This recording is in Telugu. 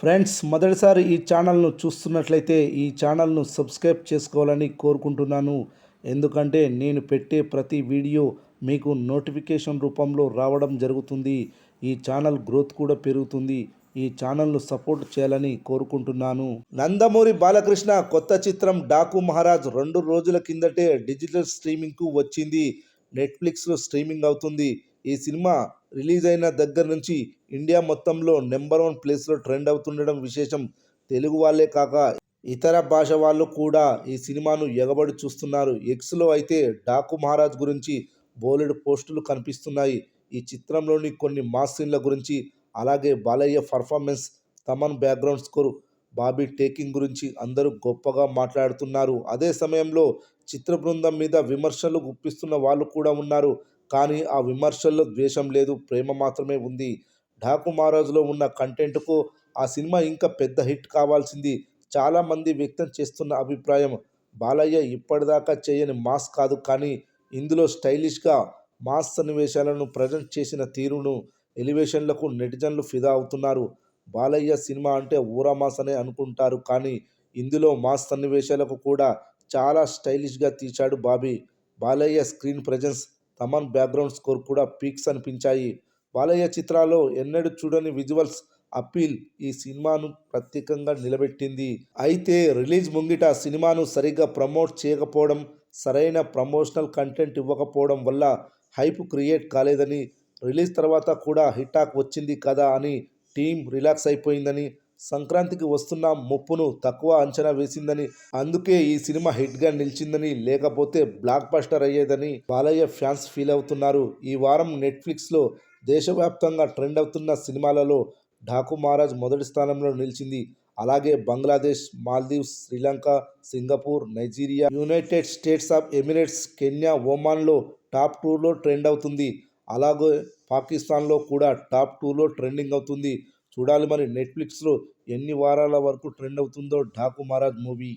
ఫ్రెండ్స్, మొదటిసారి ఈ ఛానల్ను చూస్తున్నట్లయితే ఈ ఛానల్ను సబ్స్క్రైబ్ చేసుకోవాలని కోరుకుంటున్నాను. ఎందుకంటే నేను పెట్టే ప్రతి వీడియో మీకు నోటిఫికేషన్ రూపంలో రావడం జరుగుతుంది. ఈ ఛానల్ గ్రోత్ కూడా పెరుగుతుంది. ఈ ఛానల్ను సపోర్ట్ చేయాలని కోరుకుంటున్నాను. నందమూరి బాలకృష్ణ కొత్త చిత్రం డాకు మహారాజ్ 2 రోజుల కిందటే డిజిటల్ స్ట్రీమింగ్కు వచ్చింది. నెట్ఫ్లిక్స్లో స్ట్రీమింగ్ అవుతుంది. ఈ సినిమా రిలీజ్ అయిన దగ్గర నుంచి ఇండియా మొత్తంలో నెంబర్ 1 ప్లేస్లో ట్రెండ్ అవుతుండడం విశేషం. తెలుగు వాళ్ళే కాక ఇతర భాష వాళ్ళు కూడా ఈ సినిమాను ఎగబడి చూస్తున్నారు. ఎక్స్లో అయితే డాకు మహారాజ్ గురించి బోలెడు పోస్టులు కనిపిస్తున్నాయి. ఈ చిత్రంలోని కొన్ని మాస్ సీన్ల గురించి, అలాగే Balayya performance, Thaman background score, Bobby taking గురించి అందరూ గొప్పగా మాట్లాడుతున్నారు. అదే సమయంలో చిత్ర బృందం మీద విమర్శలు గుప్పిస్తున్న వాళ్ళు కూడా ఉన్నారు. కానీ ఆ విమర్శల్లో ద్వేషం లేదు, ప్రేమ మాత్రమే ఉంది. డాకు మహారాజ్లో ఉన్న కంటెంట్కు ఆ సినిమా ఇంకా పెద్ద హిట్ కావాల్సింది చాలామంది వ్యక్తం చేస్తున్న అభిప్రాయం. బాలయ్య ఇప్పటిదాకా చేయని మాస్ కాదు, కానీ ఇందులో స్టైలిష్గా మాస్ సన్నివేశాలను ప్రజెంట్ చేసిన తీరును, ఎలివేషన్లకు నెటిజన్లు ఫిదా అవుతున్నారు. బాలయ్య సినిమా అంటే ఊరా మాస్ అనే అనుకుంటారు, కానీ ఇందులో మాస్ సన్నివేశాలకు కూడా చాలా స్టైలిష్గా తీశాడు Bobby. Balayya screen presence, Thaman background score కూడా పీక్స్ అనిపించాయి. బాలయ్య చిత్రాల్లో ఎన్నడూ చూడని విజువల్స్ అప్పీల్ ఈ సినిమాను ప్రత్యేకంగా నిలబెట్టింది. అయితే రిలీజ్ ముంగిట సినిమాను సరిగ్గా ప్రమోట్ చేయకపోవడం, సరైన ప్రమోషనల్ కంటెంట్ ఇవ్వకపోవడం వల్ల హైప్ క్రియేట్ కాలేదని, రిలీజ్ తర్వాత కూడా హిటాక్ వచ్చింది కదా అని టీం రిలాక్స్ అయిపోయిందని, సంక్రాంతికి వస్తున్న ముప్పును తక్కువ అంచనా వేసిందని, అందుకే ఈ సినిమా హిట్గా నిలిచిందని, లేకపోతే బ్లాక్ బస్టర్ అయ్యేదని బాలయ్య ఫ్యాన్స్ ఫీల్ అవుతున్నారు. ఈ వారం నెట్ఫ్లిక్స్లో దేశవ్యాప్తంగా ట్రెండ్ అవుతున్న సినిమాలలో డాకు మహారాజ్ మొదటి స్థానంలో నిలిచింది. అలాగే Bangladesh, Maldives, Sri Lanka, Singapore, Nigeria, United States of Emirates, Kenya, ఒమాన్లో టాప్ 2లో ట్రెండ్ అవుతుంది. అలాగే పాకిస్తాన్లో కూడా టాప్ 2లో ట్రెండింగ్ అవుతుంది. చూడాలి మరి నెట్ఫ్లిక్స్లో ఎన్ని వారాల వరకు ట్రెండ్ అవుతుందో డాకు మహారాజ్ మూవీ.